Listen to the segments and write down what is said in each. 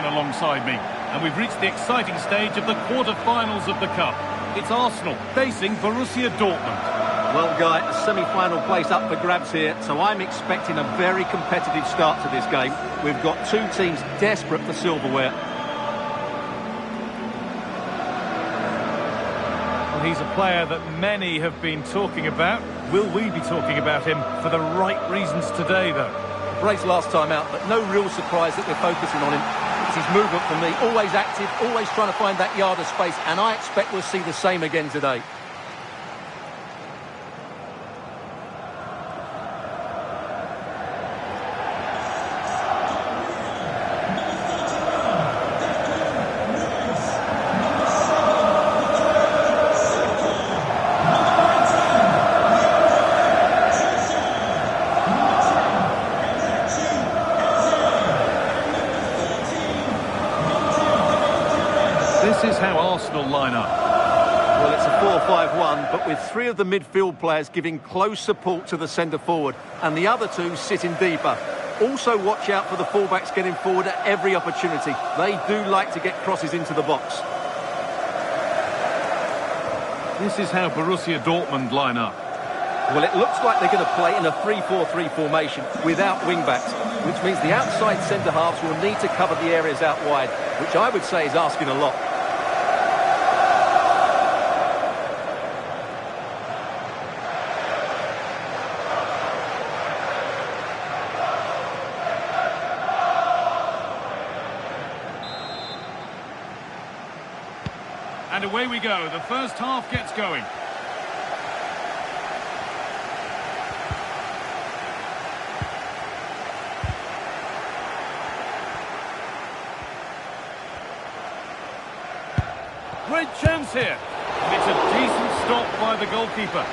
alongside me, and we've reached the exciting stage of the quarter-finals of the Cup. It's Arsenal facing Borussia Dortmund. Well, Guy, a semi-final place up for grabs here, so I'm expecting a very competitive start to this game. We've got two teams desperate for silverware. Well, he's a player that many have been talking about. Will we be talking about him for the right reasons today, though? Brace last time out, but no real surprise that we're focusing on him. It's his movement for me, always active, always trying to find that yard of space, and I expect we'll see the same again today. This is how Arsenal line up. Well, it's a 4-5-1, but with three of the midfield players giving close support to the centre-forward, and the other two sitting deeper. Also watch out for the fullbacks getting forward at every opportunity. They do like to get crosses into the box. This is how Borussia Dortmund line up. Well, it looks like they're going to play in a 3-4-3 formation without wing-backs, which means the outside centre-halves will need to cover the areas out wide, which I would say is asking a lot. And away we go. The first half gets going. Great chance here. And it's a decent stop by the goalkeeper.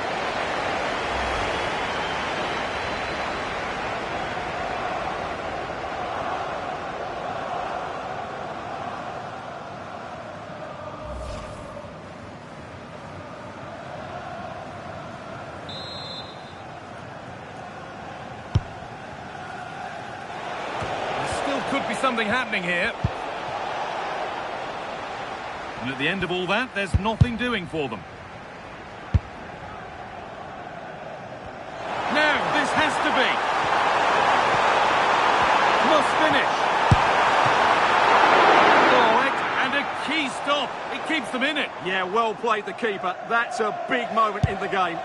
Could be something happening here. And at the end of all that, there's nothing doing for them. Now, this has to be. Must finish. Oh, and a key stop. It keeps them in it. Yeah, well played, the keeper. That's a big moment in the game.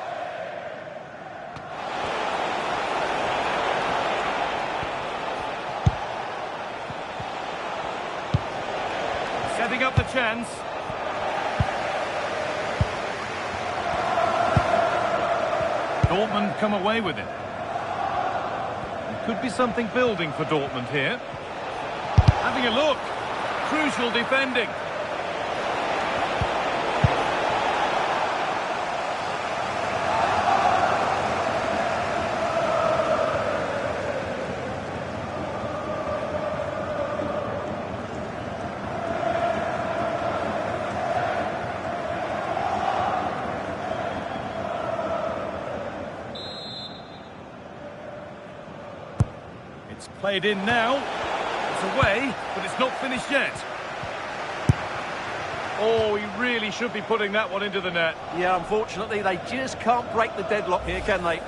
Setting up the chance. Dortmund come away with it. There could be something building for Dortmund here. Having a look. Crucial defending. It's played in now. It's away, but it's not finished yet. Oh, he really should be putting that one into the net. Yeah, unfortunately, they just can't break the deadlock here, can they?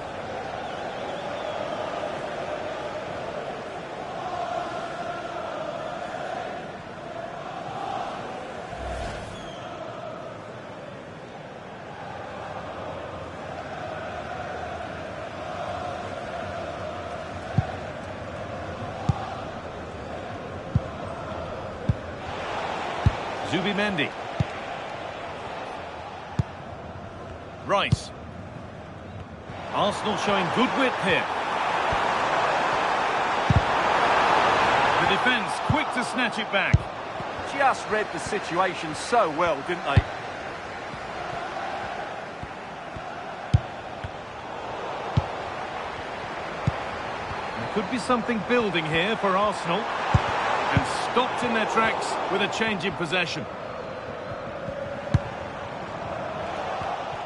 Zubimendi. Rice. Arsenal showing good width here. The defence quick to snatch it back. Just read the situation so well, didn't they? There could be something building here for Arsenal. And stopped in their tracks with a change in possession.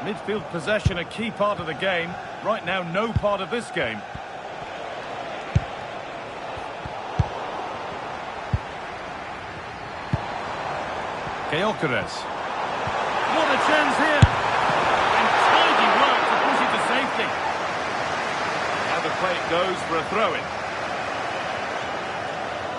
Midfield possession, a key part of the game. Right now, no part of this game. Gyökeres. What a chance here! And tidy work to push it to safety. Now the play goes for a throw-in.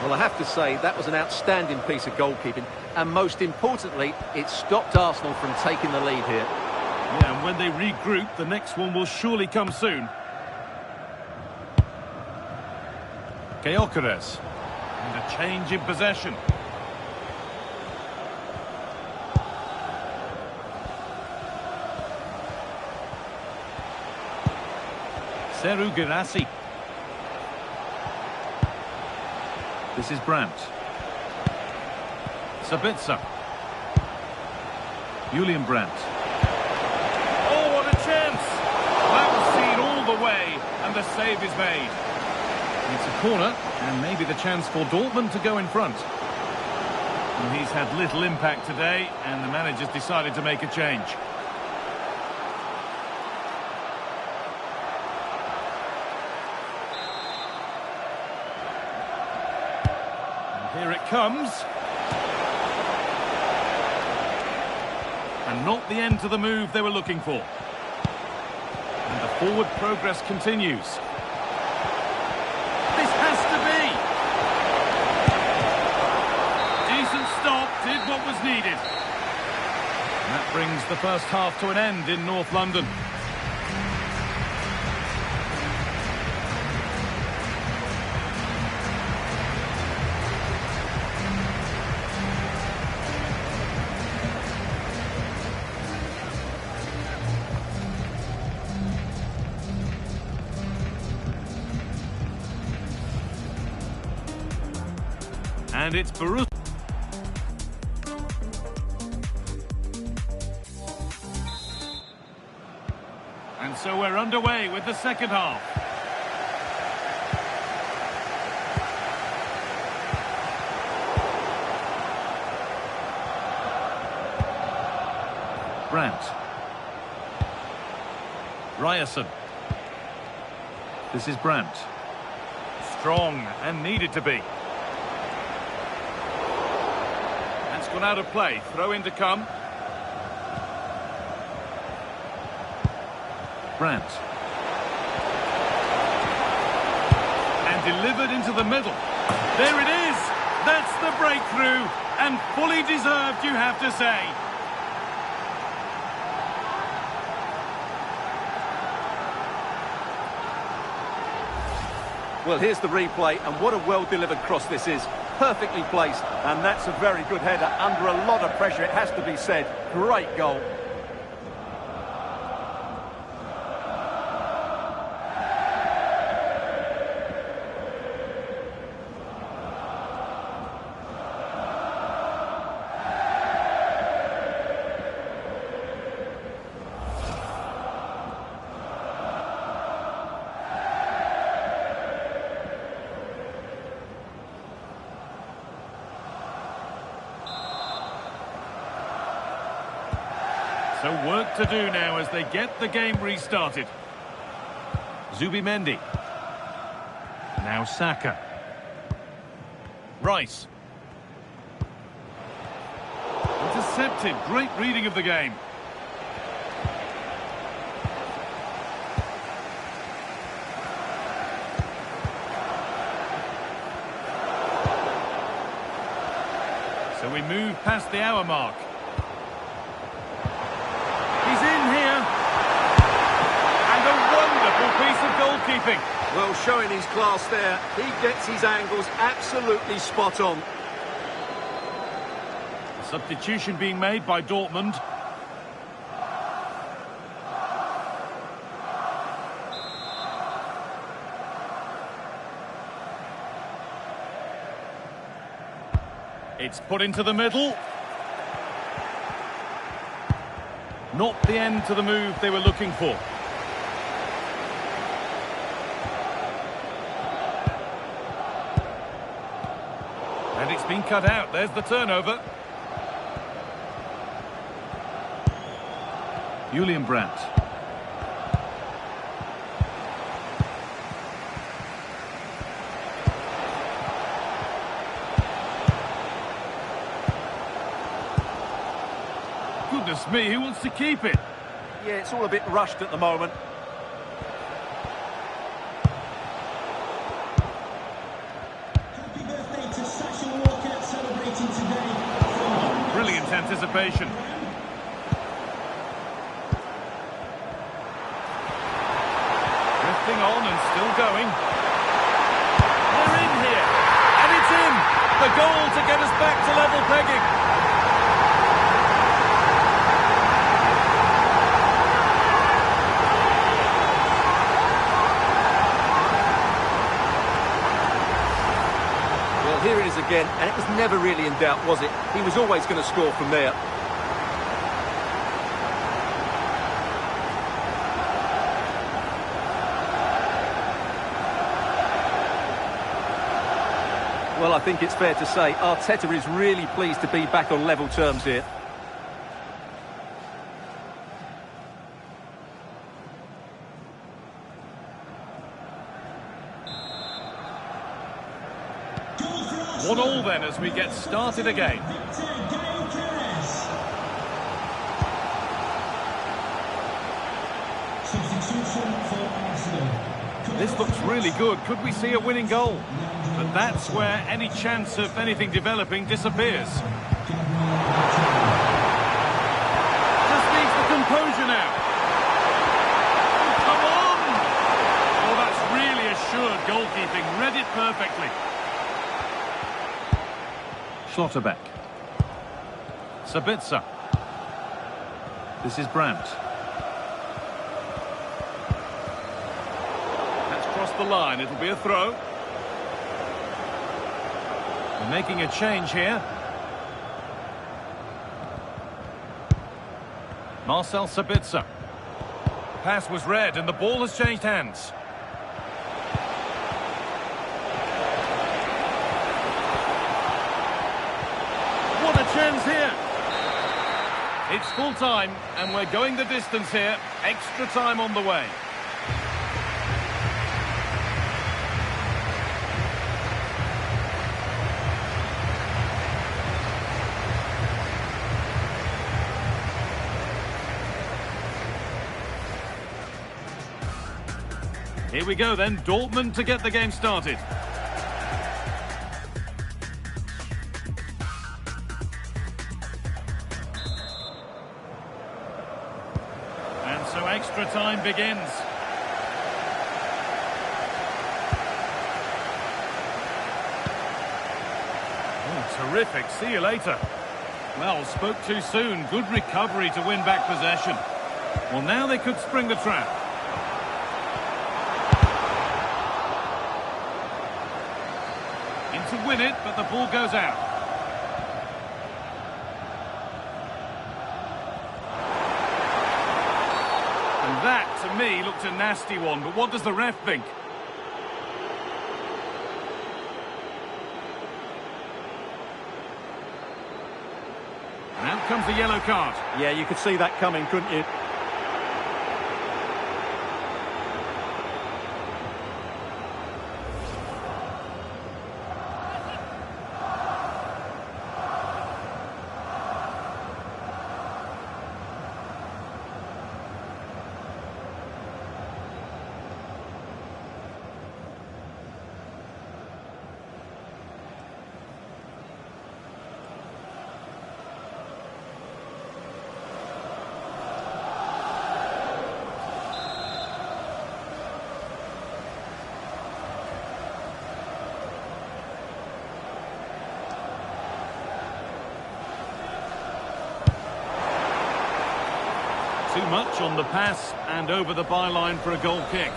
Well, I have to say, that was an outstanding piece of goalkeeping. And most importantly, it stopped Arsenal from taking the lead here. Yeah, and when they regroup, the next one will surely come soon. Gyökeres. And a change in possession. Seru Girassi. This is Brandt. Sabitzer. Julian Brandt. Oh, what a chance! That was seen all the way, and the save is made. It's a corner, and maybe the chance for Dortmund to go in front. And he's had little impact today, and the manager's decided to make a change. Here it comes. And not the end to the move they were looking for. And the forward progress continues. This has to be. Decent stop, did what was needed. And that brings the first half to an end in North London. And it's Borussia. And so we're underway with the second half. Brandt. Ryerson. This is Brandt. Strong and needed to be. Gone out of play, throw in to come. Brandt. And delivered into the middle. There it is! That's the breakthrough! And fully deserved, you have to say. Well, here's the replay, and what a well-delivered cross this is. Perfectly placed, and that's a very good header under a lot of pressure, it has to be said. Great goal. So work to do now as they get the game restarted. Zubimendi. Now Saka. Rice. Intercepted. Great reading of the game. So we move past the hour mark. He's in here. And a wonderful piece of goalkeeping. Well, showing his class there. He gets his angles absolutely spot on. Substitution being made by Dortmund. It's put into the middle. Not the end to the move they were looking for. And it's been cut out. There's the turnover. Julian Brandt. Goodness me, who wants to keep it? Yeah, it's all a bit rushed at the moment. Brilliant anticipation. Drifting on and still going. They're in here. And it's in. The goal to get us back to level pegging. Well, here it is again, and it was never really in doubt, was it? He was always going to score from there. Well, I think it's fair to say Arteta is really pleased to be back on level terms here. One all then as we get started again. This looks really good. Could we see a winning goal? But that's where any chance of anything developing disappears. Just needs the composure now. Come on! Oh, that's really assured goalkeeping. Read it perfectly. Schlotterbeck. Sabitzer. This is Brandt. That's crossed the line. It'll be a throw. They're making a change here. Marcel Sabitzer. Pass was read and the ball has changed hands. What a chance here. It's full time and we're going the distance here. Extra time on the way. Here we go then, Dortmund to get the game started. And so extra time begins. Oh, terrific. See you later. Well, spoke too soon. Good recovery to win back possession. Well, now they could spring the trap. To win it, but the ball goes out. And that, to me, looked a nasty one, but what does the ref think? And out comes the yellow card. Yeah, you could see that coming, couldn't you? Too much on the pass and over the byline for a goal kick.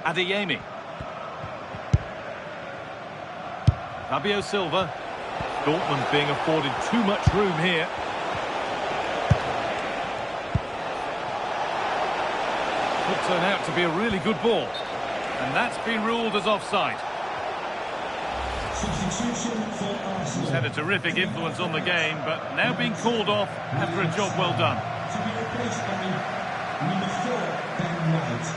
Adeyemi. Fabio Silva. Dortmund being afforded too much room here. Could turn out to be a really good ball. And that's been ruled as offside. Substitution for Arsenal. He's had a terrific influence on the game, but now being called off after a job well done. To be replaced by number 4, Ben White.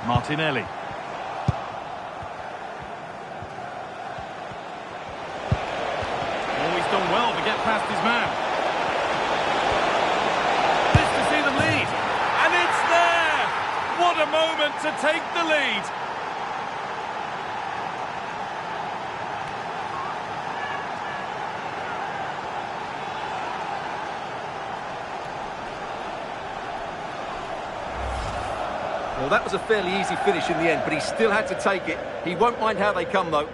Martinelli. Oh, he's done well to get past his man. This to see them lead. And it's there! What a moment to take the lead. Well, that was a fairly easy finish in the end, but he still had to take it. He won't mind how they come, though.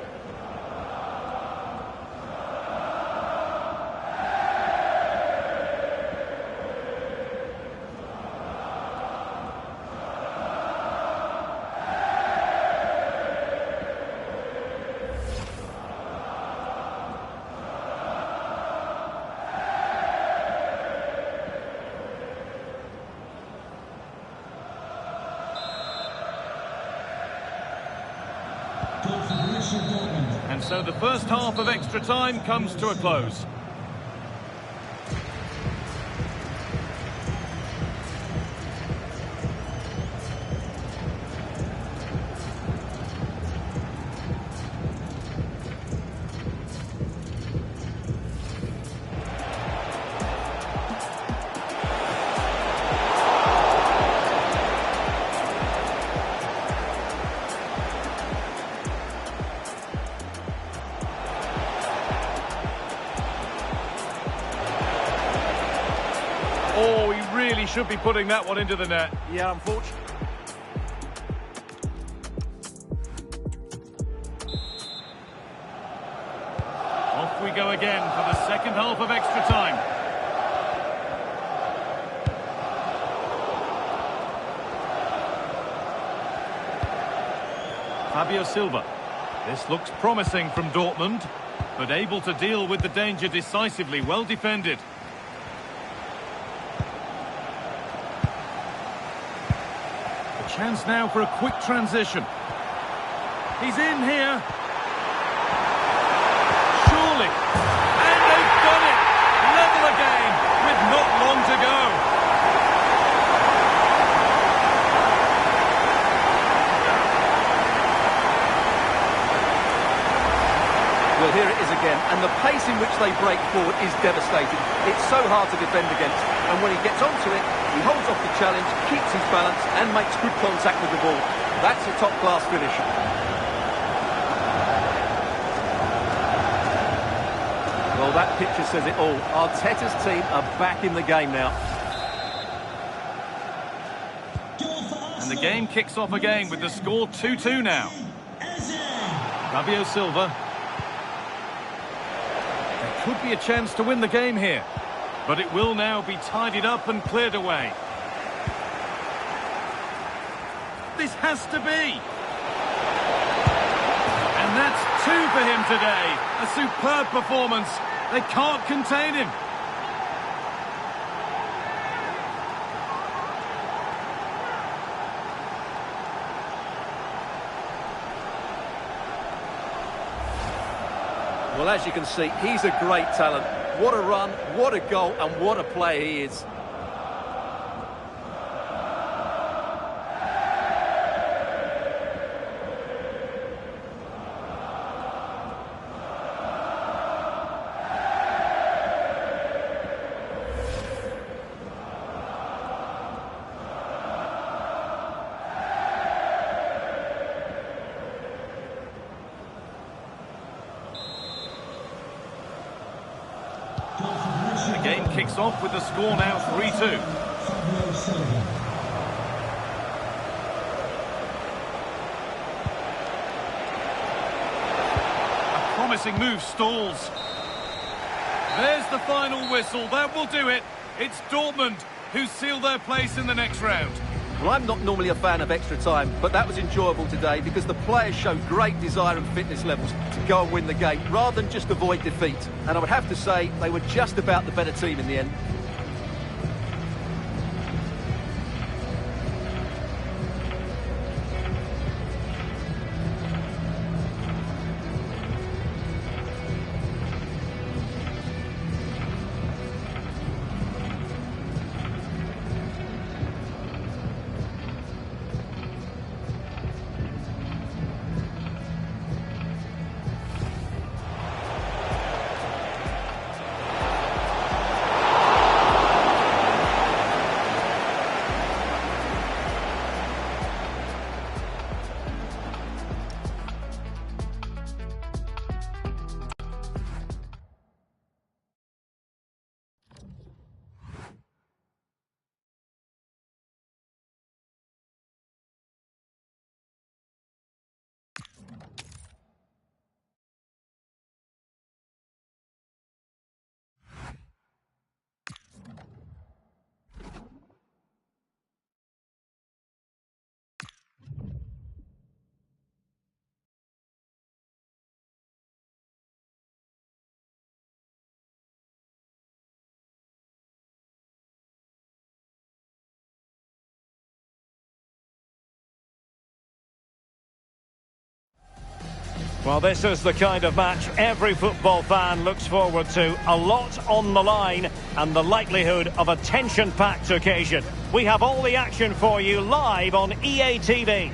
And so the first half of extra time comes to a close. Oh, he really should be putting that one into the net. Yeah, unfortunately. Off we go again for the second half of extra time. Fabio Silva. This looks promising from Dortmund, but able to deal with the danger decisively, well defended. Chance now for a quick transition. He's in here. Surely. And they've done it. Level again with not long to go. Well, here it is again, and the pace in which they break forward is devastating. It's so hard to defend against, and when he gets onto it, he holds off the challenge, keeps his balance, and makes good contact with the ball. That's a top-class finish. Well, that picture says it all. Arteta's team are back in the game now. And the game kicks off again with the score 2-2 now. Fabio Silva. There could be a chance to win the game here, but it will now be tidied up and cleared away. This has to be. And that's 2 for him today. A superb performance. They can't contain him. Well, as you can see, he's a great talent. What a run, what a goal, and what a player he is. The game kicks off with the score now 3-2. A promising move stalls. There's the final whistle. That will do it. It's Dortmund who seal their place in the next round. Well, I'm not normally a fan of extra time, but that was enjoyable today because the players showed great desire and fitness levels to go and win the game rather than just avoid defeat. And I would have to say they were just about the better team in the end. Well, this is the kind of match every football fan looks forward to. A lot on the line and the likelihood of a tension-packed occasion. We have all the action for you live on EA TV.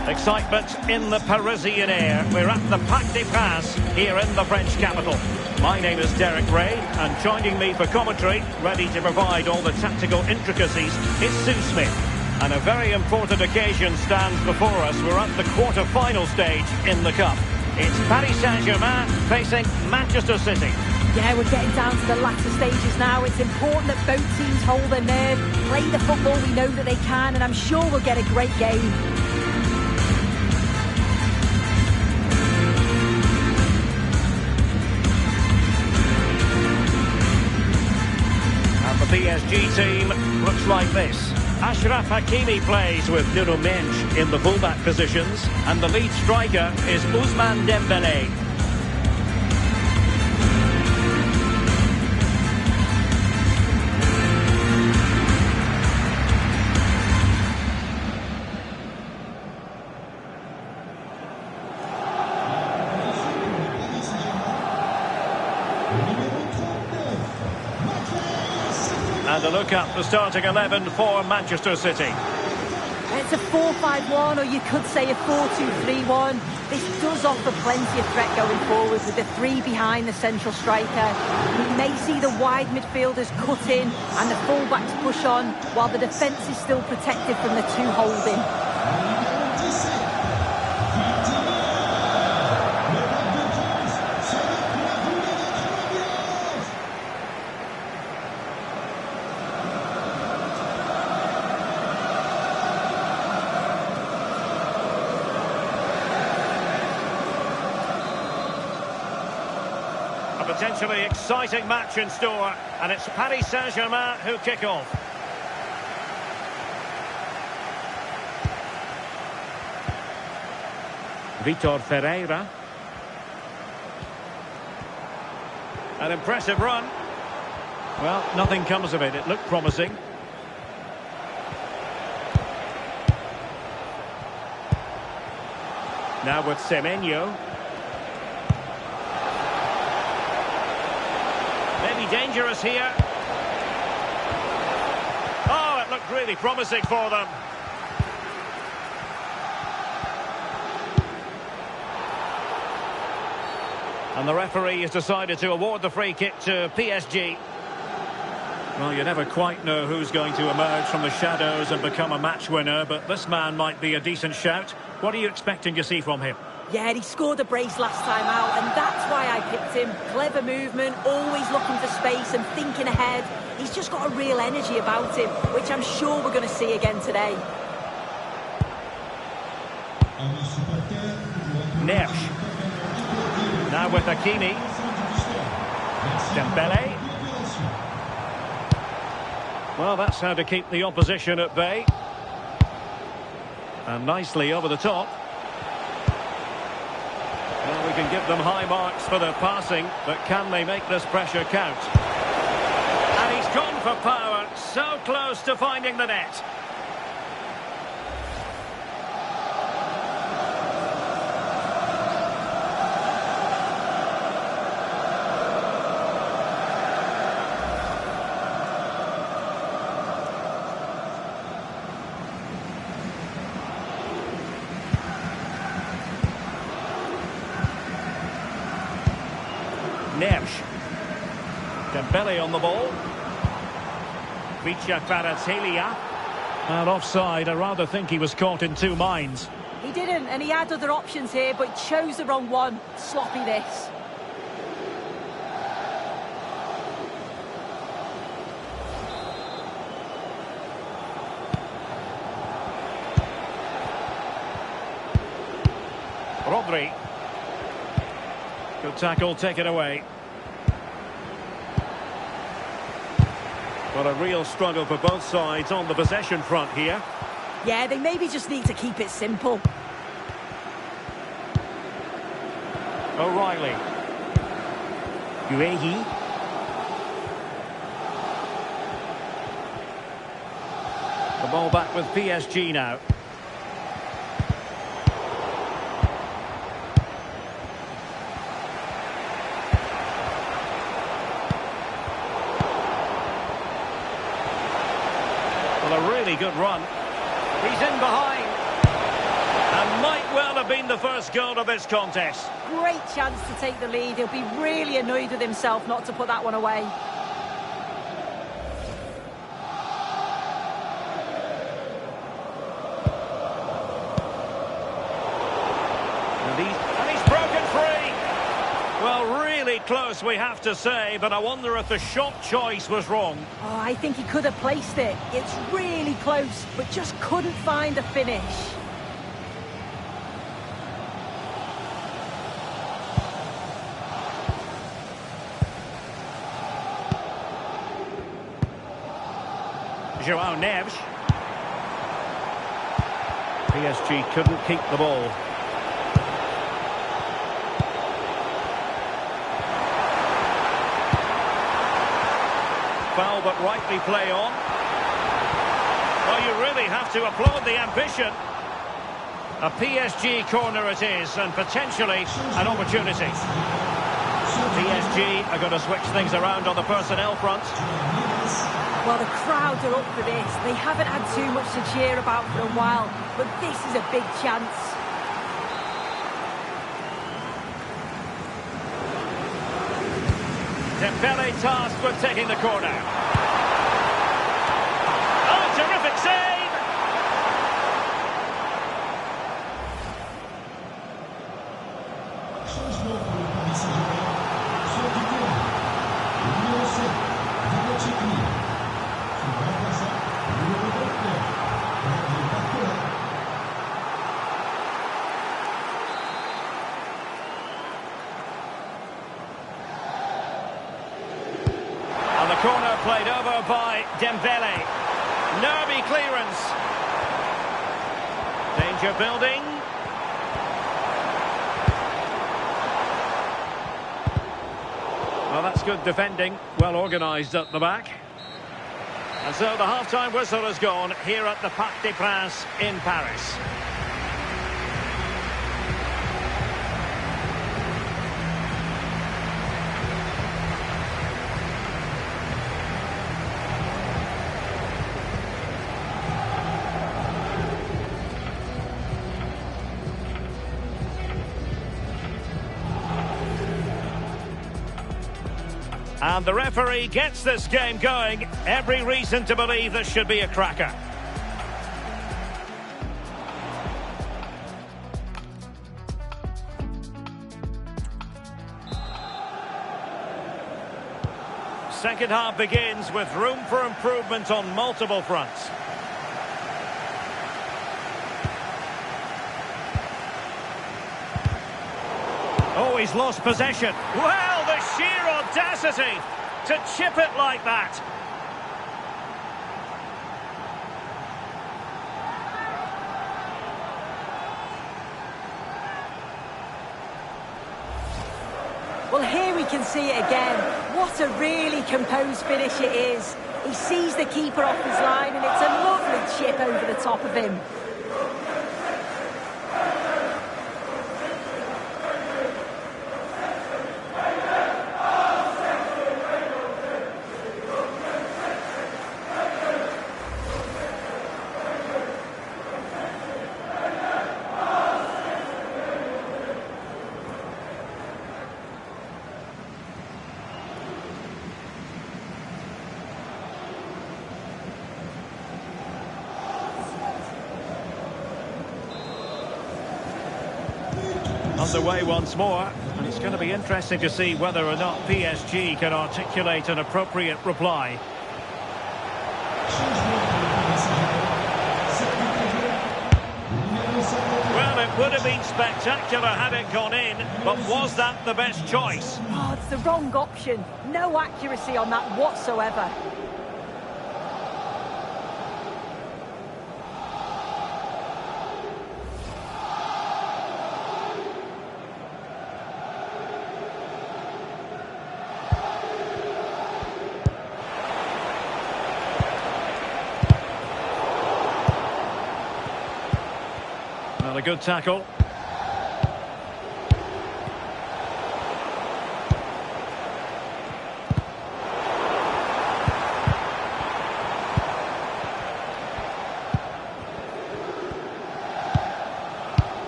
Excitement in the Parisian air. We're at the Parc des Princes here in the French capital. My name is Derek Ray, and joining me for commentary, ready to provide all the tactical intricacies, is Sue Smith. And a very important occasion stands before us. We're at the quarter-final stage in the Cup. It's Paris Saint-Germain facing Manchester City. Yeah, we're getting down to the latter stages now. It's important that both teams hold their nerve, play the football we know that they can, and I'm sure we'll get a great game. The PSG team looks like this. Achraf Hakimi plays with Nuno Mendes in the fullback positions, and the lead striker is Ousmane Dembélé. And a look at the starting 11 for Manchester City. It's a 4-5-1, or you could say a 4-2-3-1. This does offer plenty of threat going forward with the three behind the central striker. We may see the wide midfielders cut in and the fullbacks push on, while the defence is still protected from the two holding. A potentially exciting match in store, and it's Paris Saint-Germain who kick off. Vitor Ferreira. An impressive run. Well, nothing comes of it. It looked promising. Now with Semenyo. Maybe dangerous here. Oh, it looked really promising for them. And the referee has decided to award the free kick to PSG. Well, you never quite know who's going to emerge from the shadows and become a match winner, but this man might be a decent shout. What are you expecting to see from him? Yeah, he scored a brace last time out, and that's why I picked him. Clever movement, always looking for space and thinking ahead. He's just got a real energy about him, which I'm sure we're going to see again today. Amis supporters, Neves. Now with Hakimi. Dembele. Well, that's how to keep the opposition at bay. And nicely over the top. Well, we can give them high marks for their passing, but can they make this pressure count? And he's gone for power, so close to finding the net. Neves. Dembele on the ball. Muichiro. And offside, I rather think he was caught in two minds. He didn't, and he had other options here, but chose the wrong one. Sloppy this. Rodri. Good tackle, take it away. Well, a real struggle for both sides on the possession front here. Yeah, they maybe just need to keep it simple. O'Reilly. Uehi. The ball back with PSG now. A really good run. He's in behind. And might well have been the first goal of this contest. Great chance to take the lead. He'll be really annoyed with himself not to put that one away. And he's broken free. Well, really close, we have to say, but I wonder if the shot choice was wrong. Oh, I think he could have placed it. It's really close, but just couldn't find the finish. João Neves. PSG couldn't keep the ball. Foul, but rightly play on. Well, you really have to applaud the ambition. A PSG corner it is, and potentially an opportunity. PSG are going to switch things around on the personnel front. Well, the crowd are up for this. They haven't had too much to cheer about for a while, but this is a big chance. Dembele tasked with taking the corner. Oh, terrific save! Corner played over by Dembele. Nervy clearance. Danger building. Well, that's good defending. Well organised at the back. And so the half-time whistle has gone here at the Parc des Princes in Paris. And the referee gets this game going. Every reason to believe this should be a cracker. Second half begins with room for improvement on multiple fronts. he's lost possession. Well, the sheer audacity to chip it like that. Well, here we can see it again. What a really composed finish it is. He sees the keeper off his line, and it's a lovely chip over the top of him. Underway once more, and it's going to be interesting to see whether or not PSG can articulate an appropriate reply. Well, it would have been spectacular had it gone in, but was that the best choice? Oh, it's the wrong option. No accuracy on that whatsoever. Well, a good tackle.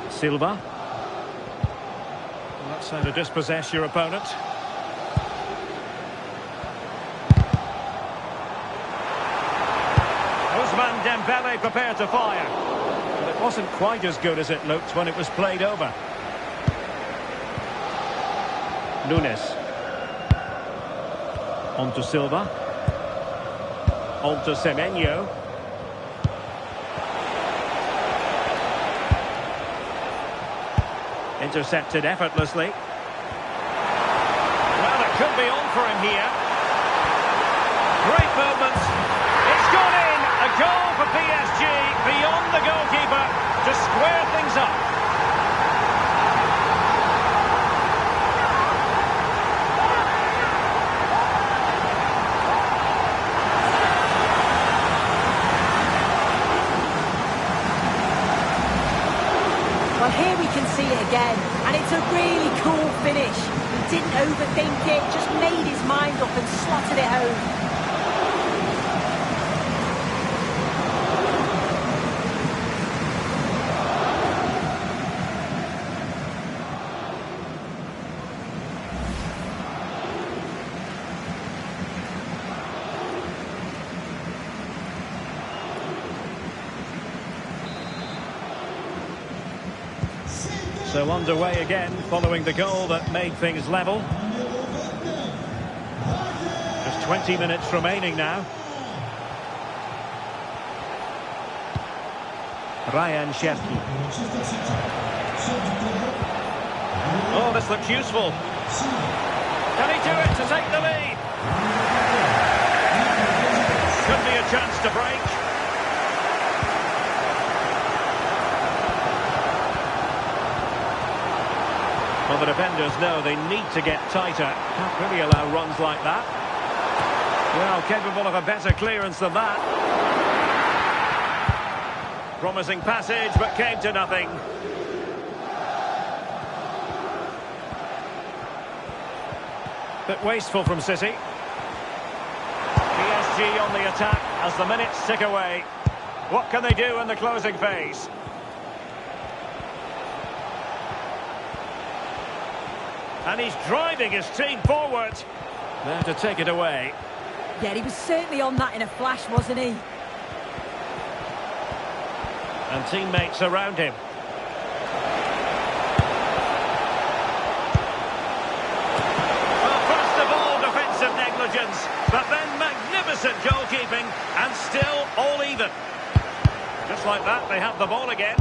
Silva. Well, that's how to dispossess your opponent. Ousmane Dembele prepared to fire. But it wasn't quite as good as it looked when it was played over. Nunes. On to Silva. On to Semenyo. Intercepted effortlessly. Well, it could be on for him here. Great movements. It's gone in. A goal for PSG beyond the goalkeeper to square things up. Well, here we can see it again, and it's a really cool finish. He didn't overthink it, just made his mind up and slotted it home. So underway again, following the goal that made things level. Just 20 minutes remaining now. Ryan Cherki. Oh, this looks useful. Can he do it to take the lead? Could be a chance to break. Well, the defenders know they need to get tighter. Can't really allow runs like that. Well, capable of a better clearance than that. Promising passage, but came to nothing. Bit wasteful from City. PSG on the attack as the minutes tick away. What can they do in the closing phase? And he's driving his team forward. There to take it away. Yeah, he was certainly on that in a flash, wasn't he? And teammates around him. Well, first of all, defensive negligence, but then magnificent goalkeeping, and still all even. Just like that, they have the ball again.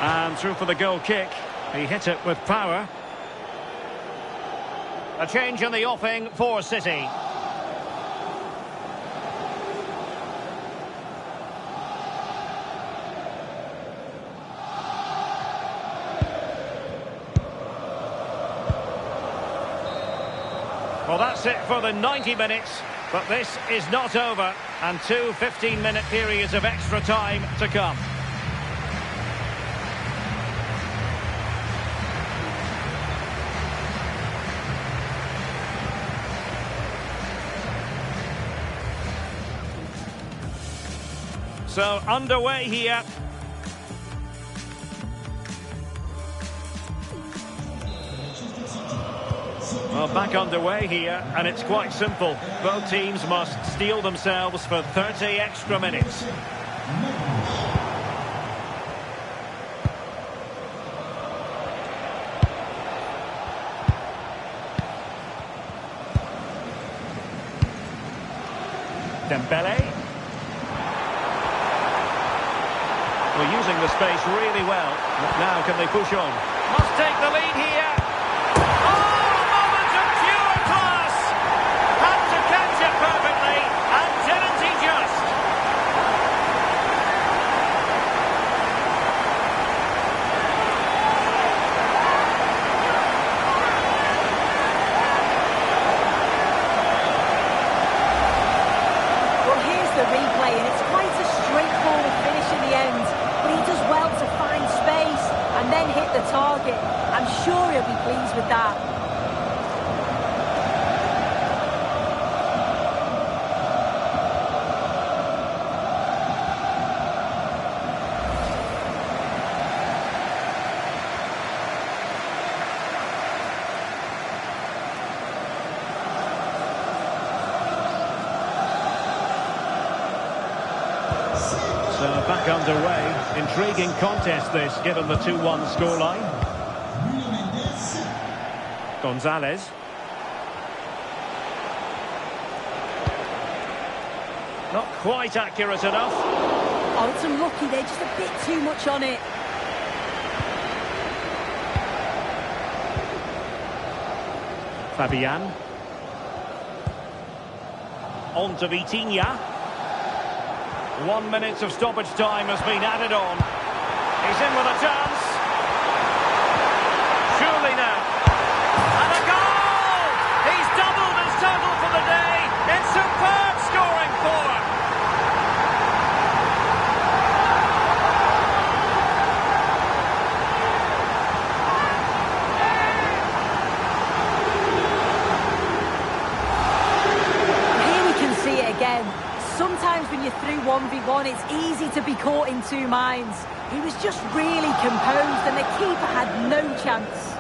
And through for the goal kick. He hit it with power. A change in the offing for City. Well, that's it for the 90 minutes, but this is not over, and two 15-minute periods of extra time to come. So, underway here. Well, back underway here, and it's quite simple. Both teams must steel themselves for 30 extra minutes. Dembele. We're using the space really well. But now can they push on? Must take the lead here. Perfectly, and didn't he just? Well, here's the replay, and it's quite a straightforward finish in the end. But he does well to find space and then hit the target. I'm sure he'll be pleased with that. So back underway. Intriguing contest this, given the 2-1 scoreline. Gonzalez. Not quite accurate enough. Oh, it's unlucky, they're just a bit too much on it. Fabian. On to Vitinha. 1 minute of stoppage time has been added on. He's in with a chance. Surely now. And a goal! He's doubled his total for the day. It's superb scoring form. Here we can see it again. Sometimes when you're through 1v1, it's easy to be caught in two minds. He was just really composed and the keeper had no chance.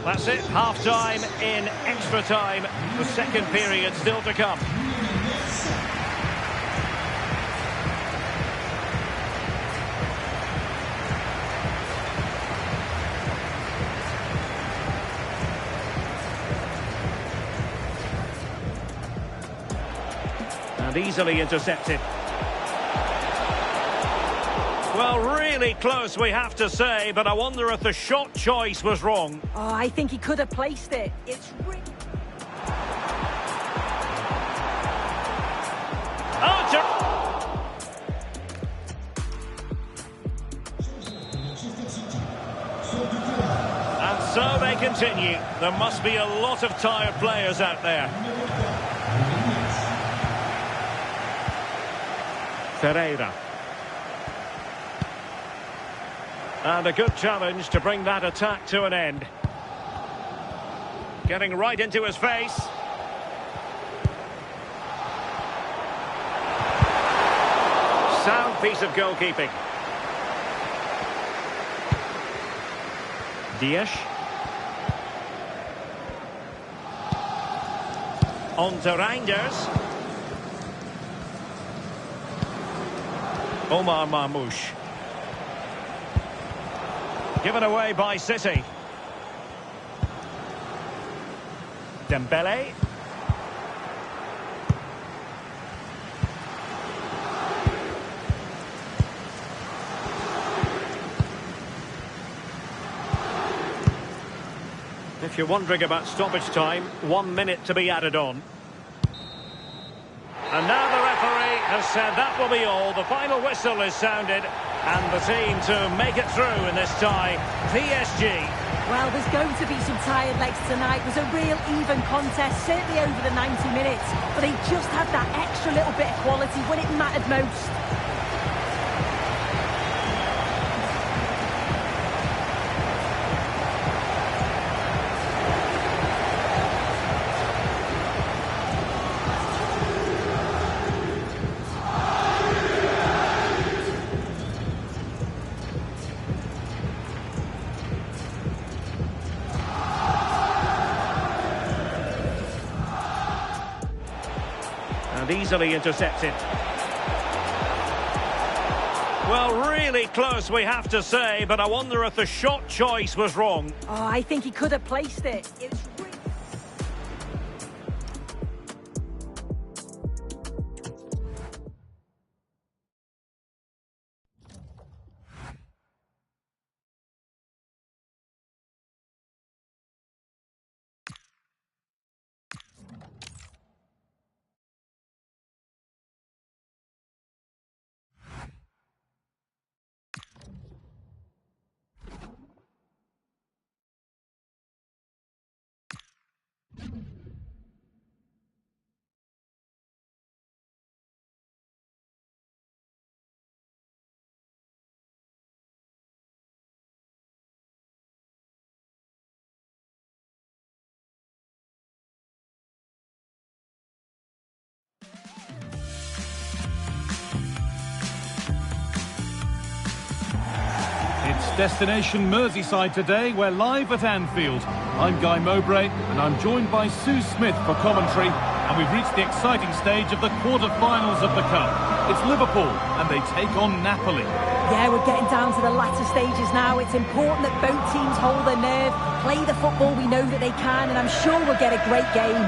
That's it, half-time in extra time. The second period still to come. And easily intercepted. Well, really close, we have to say, but I wonder if the shot choice was wrong. Oh, I think he could have placed it. It's really... And so they continue. There must be a lot of tired players out there. Ferreira. And a good challenge to bring that attack to an end. Getting right into his face. Sound piece of goalkeeping. Dias. On to Reinders. Omar Marmoush. Given away by City. Dembele. If you're wondering about stoppage time, 1 minute to be added on. And now the referee has said that will be all. The final whistle is sounded. And the team to make it through in this tie, PSG. Well, there's going to be some tired legs tonight. It was a real even contest, certainly over the 90 minutes. But they just had that extra little bit of quality when it mattered most. And easily intercepted. Well, really close, we have to say, but I wonder if the shot choice was wrong. Oh, I think he could have placed it. It was really... It's Destination Merseyside today. We're live at Anfield. I'm Guy Mowbray and I'm joined by Sue Smith for commentary, and we've reached the exciting stage of the quarter-finals of the Cup. It's Liverpool and they take on Napoli. Yeah, we're getting down to the latter stages now. It's important that both teams hold their nerve, play the football we know that they can, and I'm sure we'll get a great game.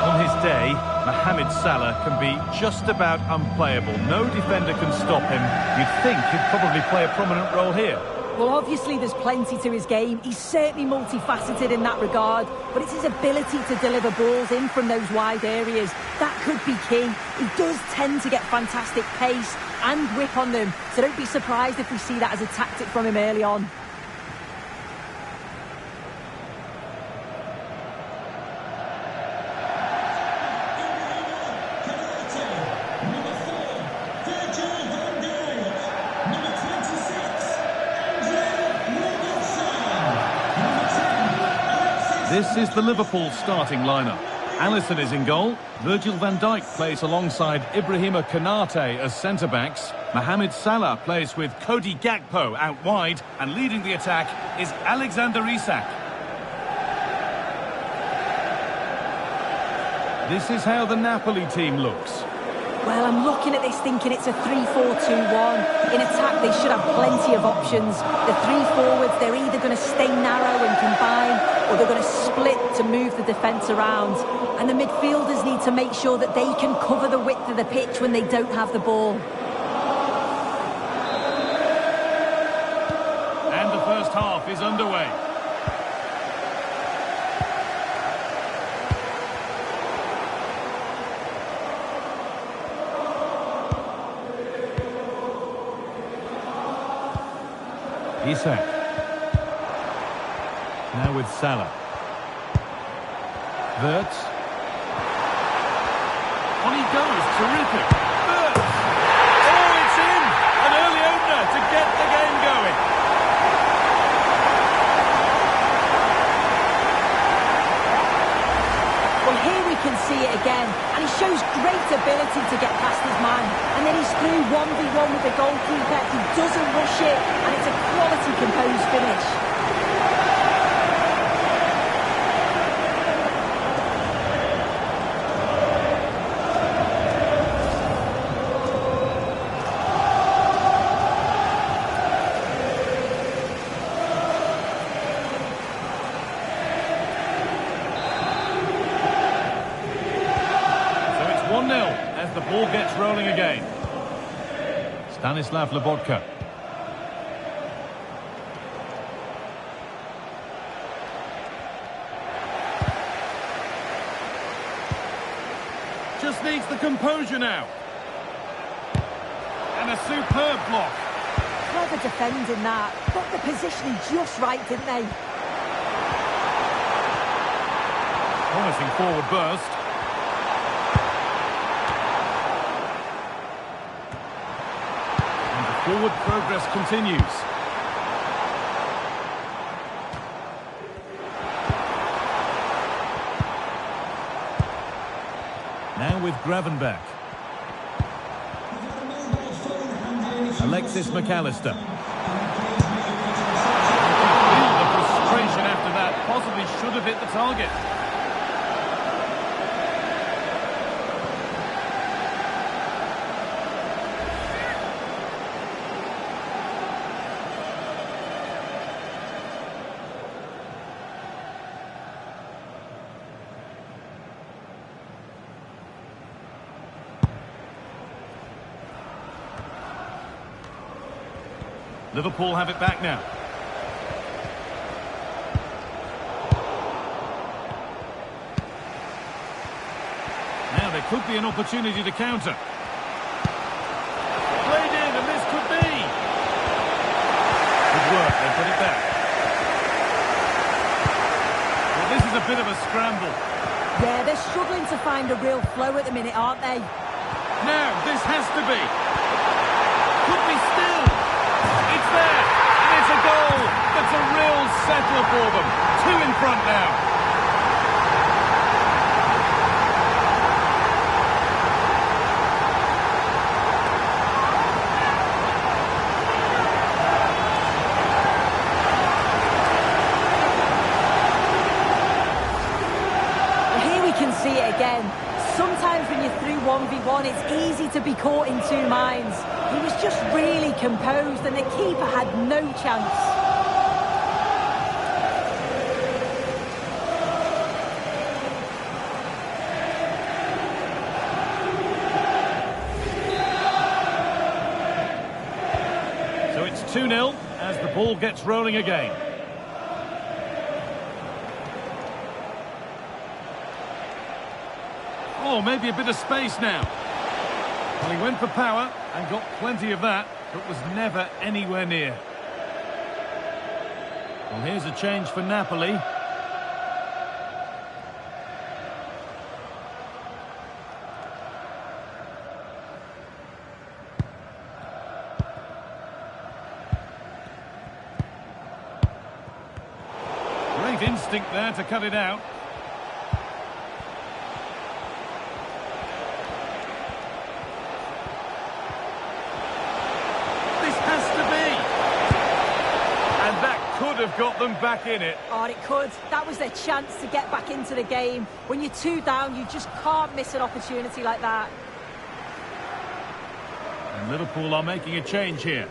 On his day, Mohamed Salah can be just about unplayable. No defender can stop him. You'd think he'd probably play a prominent role here. Well, obviously there's plenty to his game. He's certainly multifaceted in that regard, but it's his ability to deliver balls in from those wide areas. That could be key. He does tend to get fantastic pace and whip on them, so don't be surprised if we see that as a tactic from him early on. This is the Liverpool starting lineup. Alisson is in goal. Virgil van Dijk plays alongside Ibrahima Konate as centre-backs. Mohamed Salah plays with Cody Gakpo out wide. And leading the attack is Alexander Isak. This is how the Napoli team looks. Well, I'm looking at this thinking it's a 3-4-2-1. In attack, they should have plenty of options. The three forwards, they're either going to stay narrow and combine, or they're going to split to move the defence around. And the midfielders need to make sure that they can cover the width of the pitch when they don't have the ball. And the first half is underway. Isak. Now with Salah. Wirtz. On he goes, terrific. Wirtz. Oh, it's in! An early opener to get the game going. Well, here we can see it again, and he shows great ability to get past his man. And then he's through 1v1 with the goalkeeper. He doesn't rush it, and it's a quality composed finish. So it's 1-0 as the ball gets rolling again. Stanislav Lobotka. Just needs the composure now. And a superb block. Clever defending that. Got the positioning just right, didn't they? Promising forward burst. And the forward progress continues. Now with Gravenberch. Alexis McAllister. Feel the frustration after that. Possibly should have hit the target. Liverpool have it back now. Now there could be an opportunity to counter. Played in, and this could be. Good work, they put it back. Well, this is a bit of a scramble. Yeah, they're struggling to find a real flow at the minute, aren't they? Now, this has to be. Could be still. It's there, and it's a goal. That's a real settler for them. 2 in front now. Well, here we can see it again. Sometimes when you're through 1v1, it's easy to be caught in two minds. He was just really composed and the keeper had no chance. So it's 2-0 as the ball gets rolling again. Oh, maybe a bit of space now. Well, he went for power and got plenty of that, but was never anywhere near. Well, here's a change for Napoli. Great instinct there to cut it out. Have got them back in it. Oh, it could. That was their chance to get back into the game. When you're 2 down, you just can't miss an opportunity like that. And Liverpool are making a change here.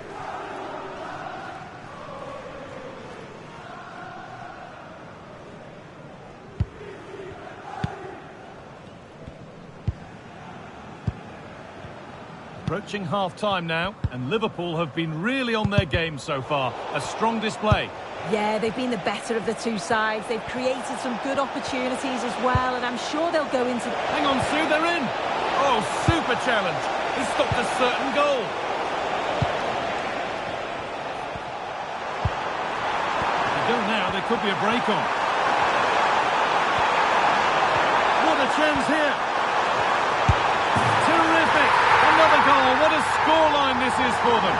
Approaching half-time now, and Liverpool have been really on their game so far. A strong display. Yeah, they've been the better of the two sides. They've created some good opportunities as well, and I'm sure they'll go into... Hang on, Sue, they're in! Oh, super challenge. He stopped a certain goal. If they go now, there could be a break on. What a chance here. Terrific! Another goal. What a scoreline this is for them.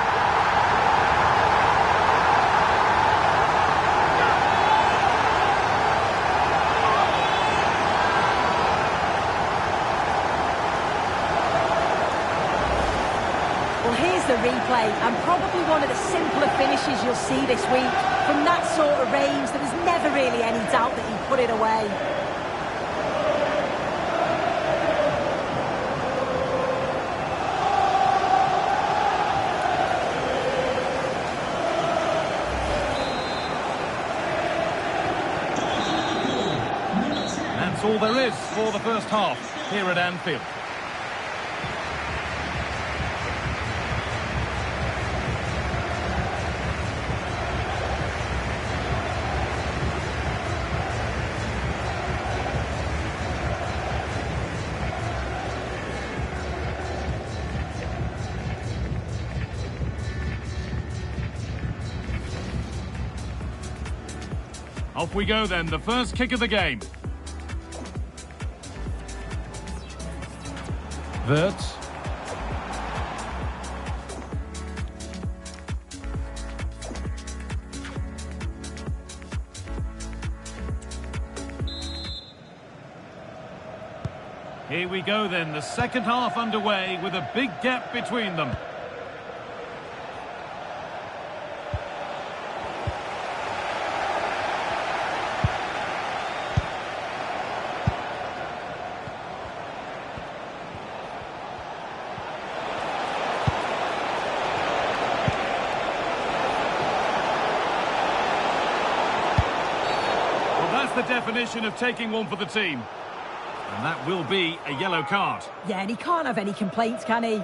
Well, here's the replay, and probably one of the simpler finishes you'll see this week. From that sort of range, there was never really any doubt that he put it away. That's all there is for the first half here at Anfield. Off we go then, the first kick of the game. Wirtz. Here we go then, the second half underway with a big gap between them. Well, that's the definition of taking one for the team. And that will be a yellow card. Yeah, and he can't have any complaints, can he?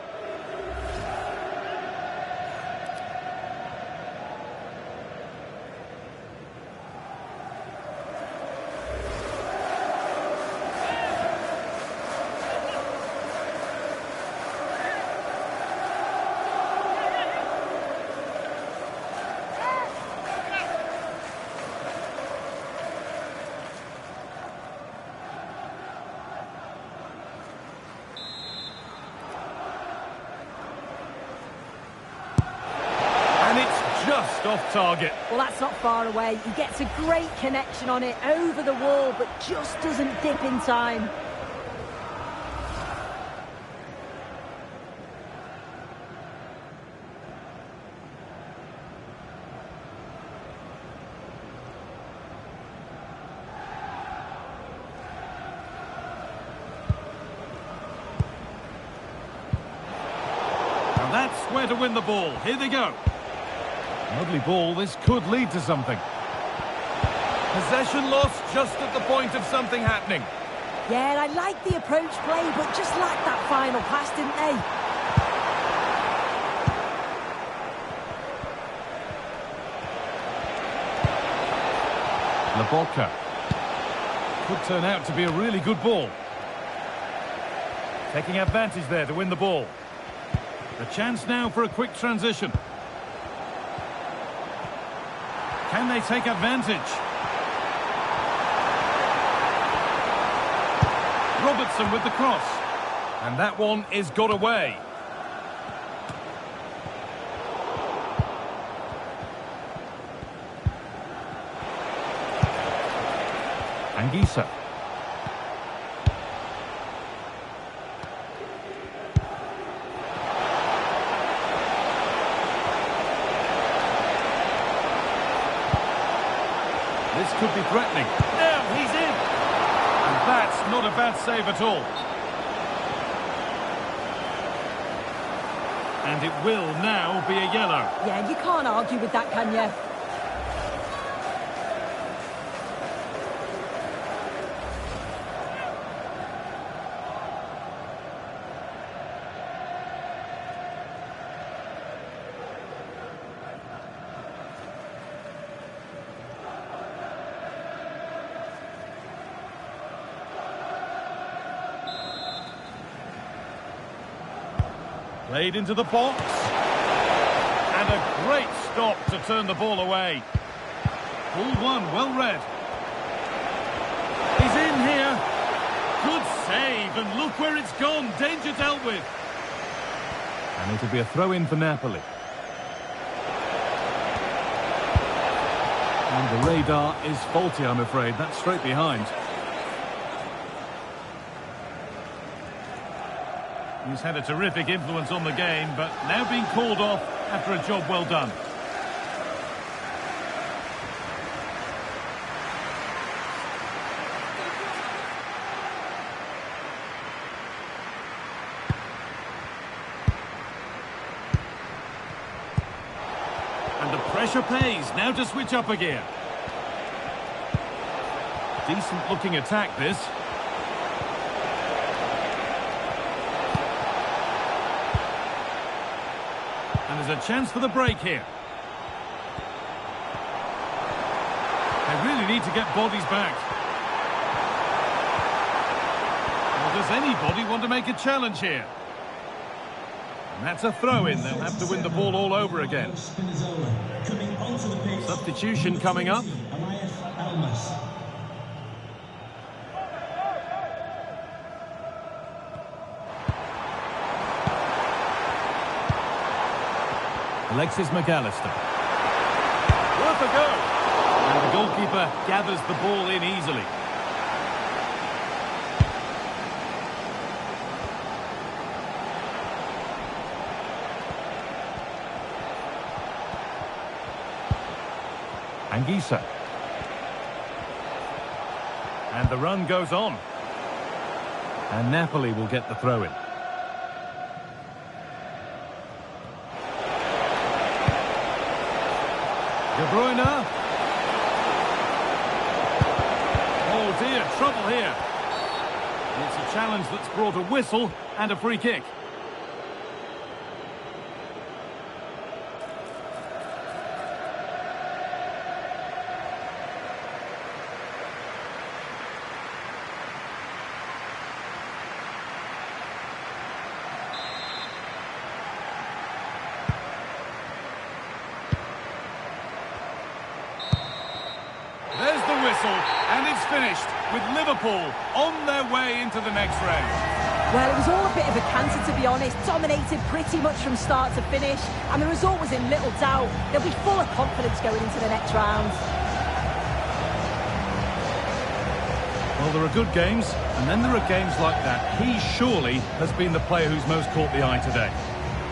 Just off target. Well, that's not far away. He gets a great connection on it over the wall, but just doesn't dip in time. And that's where to win the ball. Here they go. Lovely ball, this could lead to something. Possession lost just at the point of something happening. Yeah, and I like the approach play, but just lacked that final pass, didn't they? Labotka. Could turn out to be a really good ball. Taking advantage there to win the ball. A chance now for a quick transition. Can they take advantage? Robertson with the cross. And that one is got away. Anguissa. This could be threatening. Now he's in. And that's not a bad save at all. And it will now be a yellow. Yeah, you can't argue with that, can you? Played into the box. And a great stop to turn the ball away. Ball one, well read. He's in here. Good save, and look where it's gone. Danger dealt with. And it'll be a throw-in for Napoli. And the radar is faulty, I'm afraid. That's straight behind. He's had a terrific influence on the game, but now being called off after a job well done. And the pressure pays. Now to switch up again. Decent looking attack, this. And there's a chance for the break here. They really need to get bodies back. Well, does anybody want to make a challenge here? And that's a throw-in. They'll have to win the ball all over again. Substitution coming up. pass. Alexis McAllister. Worth a go. And the goalkeeper gathers the ball in easily. Anguissa. And the run goes on. And Napoli will get the throw-in. De Bruyne. Oh dear, trouble here. It's a challenge that's brought a whistle and a free kick. There's the whistle, and it's finished, with Liverpool on their way into the next round. Well, it was all a bit of a canter, to be honest. Dominated pretty much from start to finish, and the result was in little doubt. They'll be full of confidence going into the next round. Well, there are good games, and then there are games like that. He surely has been the player who's most caught the eye today.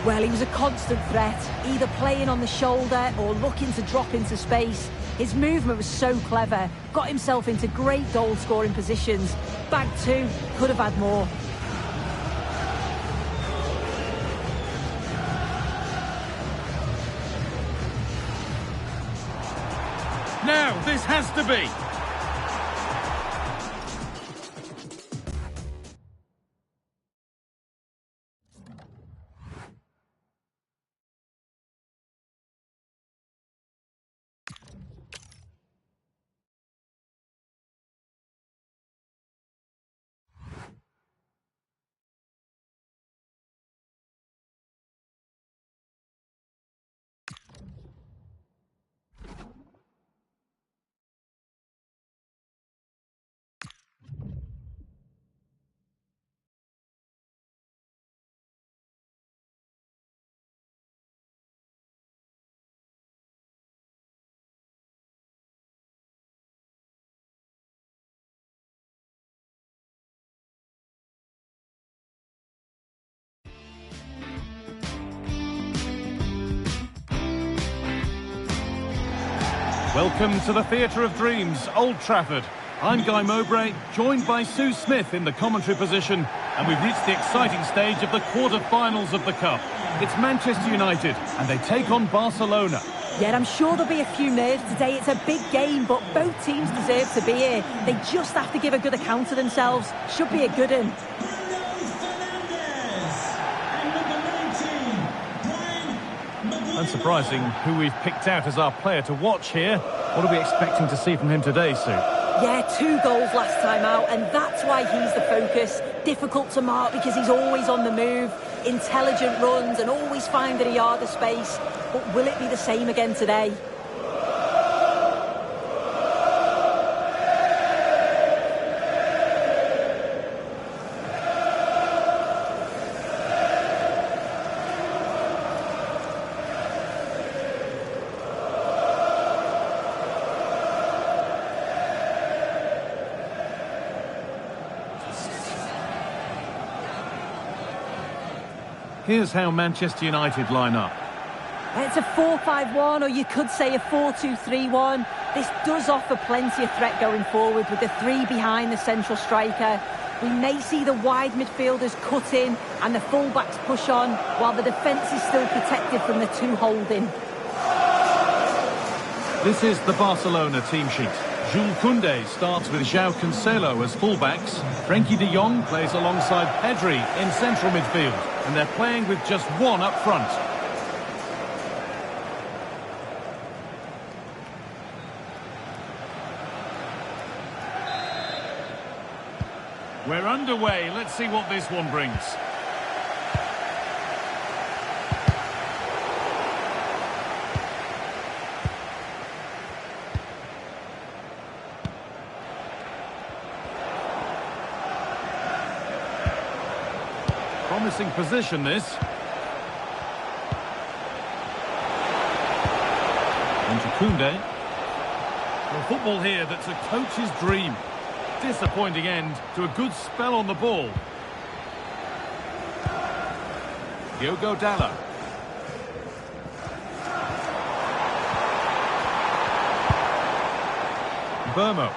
Well, he was a constant threat, either playing on the shoulder or looking to drop into space. His movement was so clever, got himself into great goal-scoring positions. Bag two, could have had more. Now, this has to be. Welcome to the Theatre of Dreams, Old Trafford. I'm Guy Mowbray, joined by Sue Smith in the commentary position, and we've reached the exciting stage of the quarter-finals of the Cup. It's Manchester United, and they take on Barcelona. Yeah, I'm sure there'll be a few nerves today. It's a big game, but both teams deserve to be here. They just have to give a good account of themselves. Should be a good one. Unsurprising who we've picked out as our player to watch here. What are we expecting to see from him today, Sue? Yeah, 2 goals last time out, and that's why he's the focus. Difficult to mark because he's always on the move. Intelligent runs and always finding a yard of space. But will it be the same again today? Here's how Manchester United line up. It's a 4-5-1, or you could say a 4-2-3-1. This does offer plenty of threat going forward with the 3 behind the central striker. We may see the wide midfielders cut in and the fullbacks push on, while the defence is still protected from the 2 holding. This is the Barcelona team sheet. Jules Koundé starts with João Cancelo as fullbacks. Frenkie de Jong plays alongside Pedri in central midfield, and they're playing with just 1 up front. We're underway. Let's see what this one brings. Promising position, this. Into Koundé. Well, football here that's a coach's dream. Disappointing end to a good spell on the ball. Diogo Dalot. Burmo.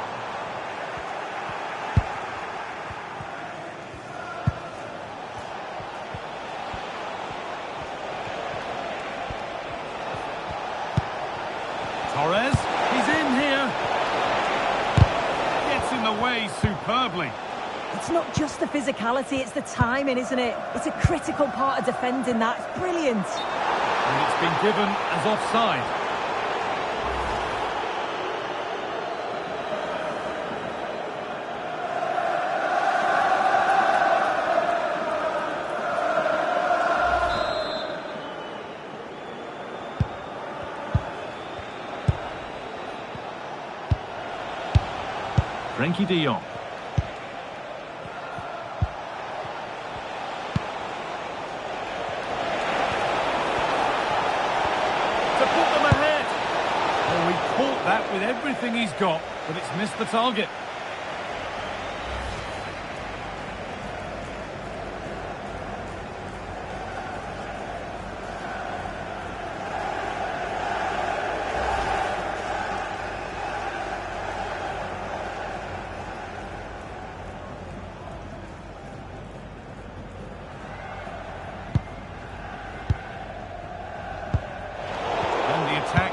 Torres, he's in here. Gets in the way superbly. It's not just the physicality, it's the timing, isn't it? It's a critical part of defending that. It's brilliant. And it's been given as offside. Frenkie de Jong. To put them ahead. Oh, he caught that with everything he's got, but it's missed the target.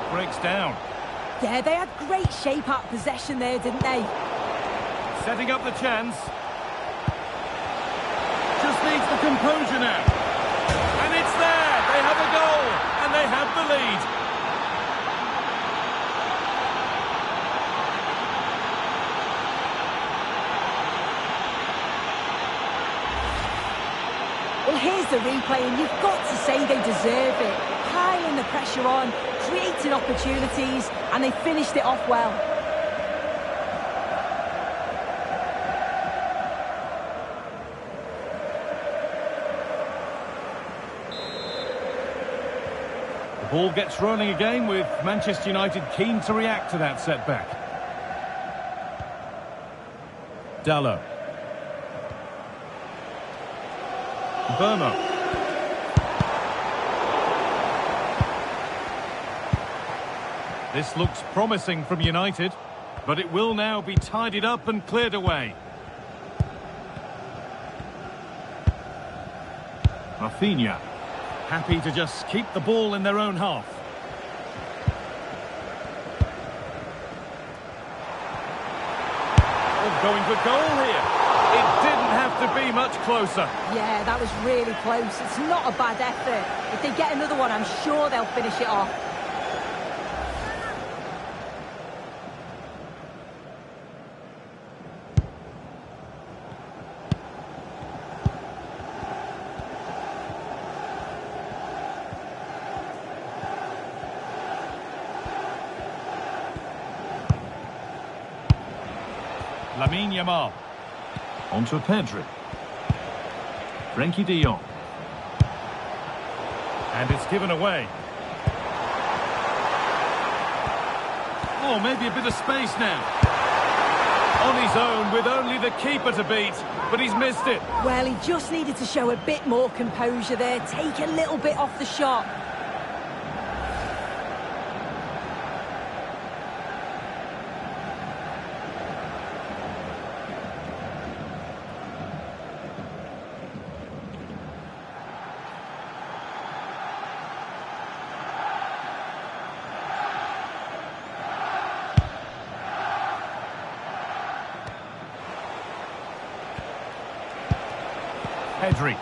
Breaks down. Yeah, they had great shape up possession there, didn't they? Setting up the chance. Just needs the composure now. And it's there. They have a goal. And they have the lead. Well, here's the replay, and you've got to say they deserve it. Piling the pressure on, creating opportunities, and they finished it off well. The ball gets rolling again with Manchester United keen to react to that setback. Dalot. Burmo. This looks promising from United, but it will now be tidied up and cleared away. Rafinha, happy to just keep the ball in their own half. Oh, going for goal here. It didn't have to be much closer. Yeah, that was really close. It's not a bad effort. If they get another one, I'm sure they'll finish it off. Lamine Yamal. Onto Pedri. Frenkie de Jong. And it's given away. Oh, maybe a bit of space now. On his own with only the keeper to beat, but he's missed it. Well, he just needed to show a bit more composure there, take a little bit off the shot. Pedri.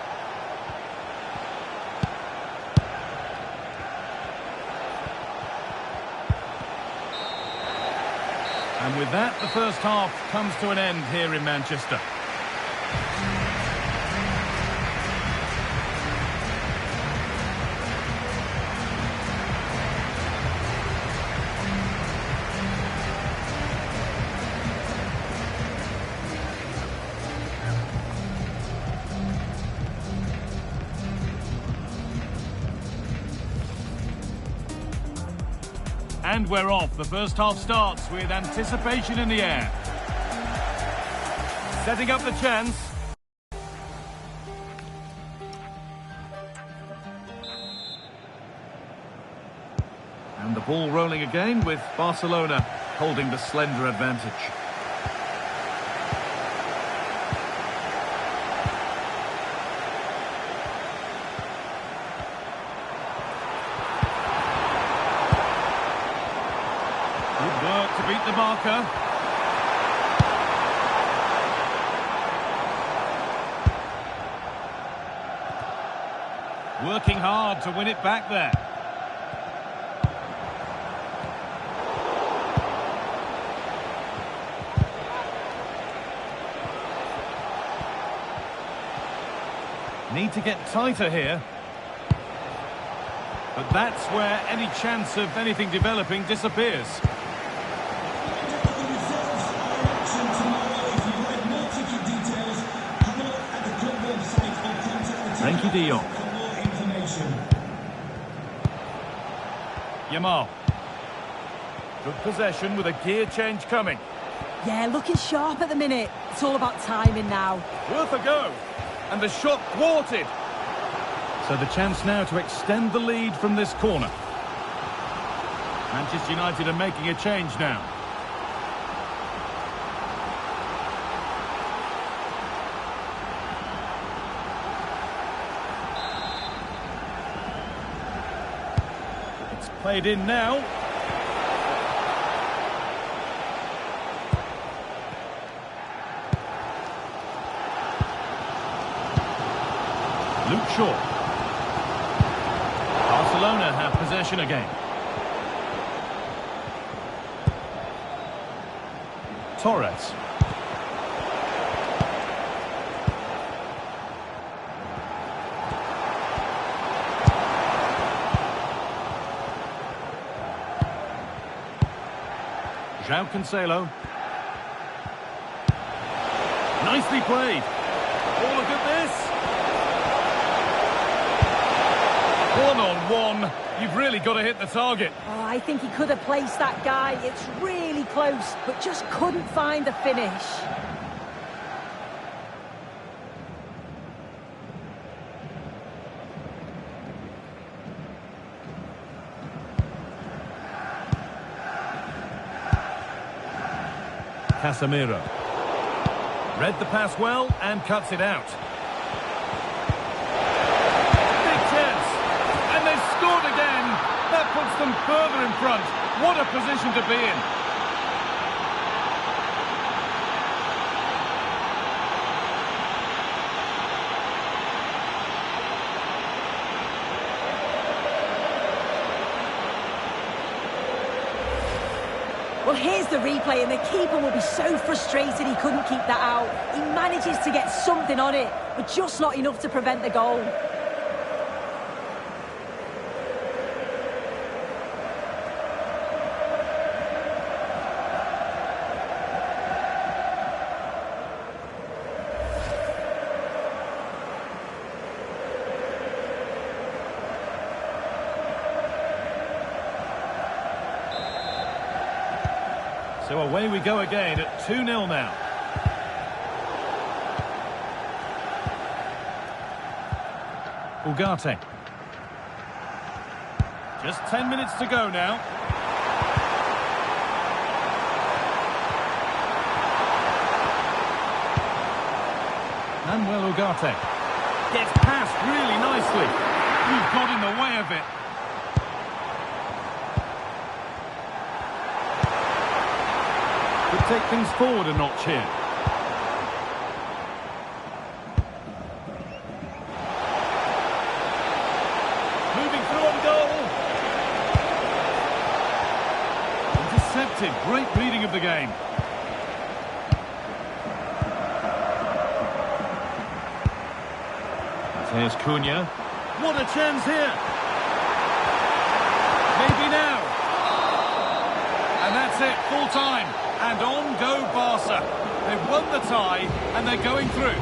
And with that, the first half comes to an end here in Manchester. And we're off. The first half starts with anticipation in the air. Setting up the chance. And the ball rolling again with Barcelona holding the slender advantage. Good work to beat the marker. Working hard to win it back there. Need to get tighter here. But that's where any chance of anything developing disappears. Frankie de Jong. Yamal. Good possession with a gear change coming. Yeah, looking sharp at the minute. It's all about timing now. Worth a go. And the shot thwarted. So the chance now to extend the lead from this corner. Manchester United are making a change now. It's played in now. Luke Shaw. Barcelona have possession again. Torres. João Cancelo. Nicely played. Oh, look at this. 1-on-1, you've really got to hit the target. Oh, I think he could have placed that guy. It's really close, but just couldn't find the finish. Casemiro. Read the pass well and cuts it out. Scored again. That puts them further in front. What a position to be in. Well, here's the replay, and the keeper will be so frustrated he couldn't keep that out. He manages to get something on it, but just not enough to prevent the goal. So away we go again at 2-0 now. Ugarte. Just 10 minutes to go now. Manuel Ugarte. Gets past really nicely. You've got in the way of it. Could take things forward a notch here. Moving through on goal. Intercepted. Great reading of the game. Here's Cunha. What a chance here. Maybe now. And that's it, full time. And on go Barca. They've won the tie and they're going through.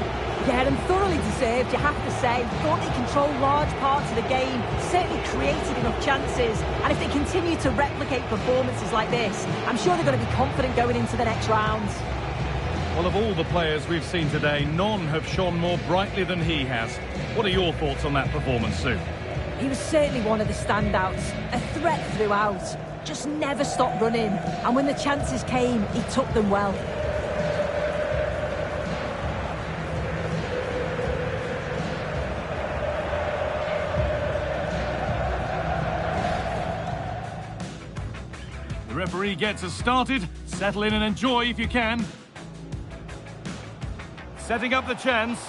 Yeah, and thoroughly deserved, you have to say. Thought they controlled large parts of the game, certainly created enough chances. And if they continue to replicate performances like this, I'm sure they're going to be confident going into the next round. Well, of all the players we've seen today, none have shone more brightly than he has. What are your thoughts on that performance, Sue? He was certainly one of the standouts, a threat throughout, just never stopped running. And when the chances came, he took them well. The referee gets us started. Settle in and enjoy if you can. Setting up the chance.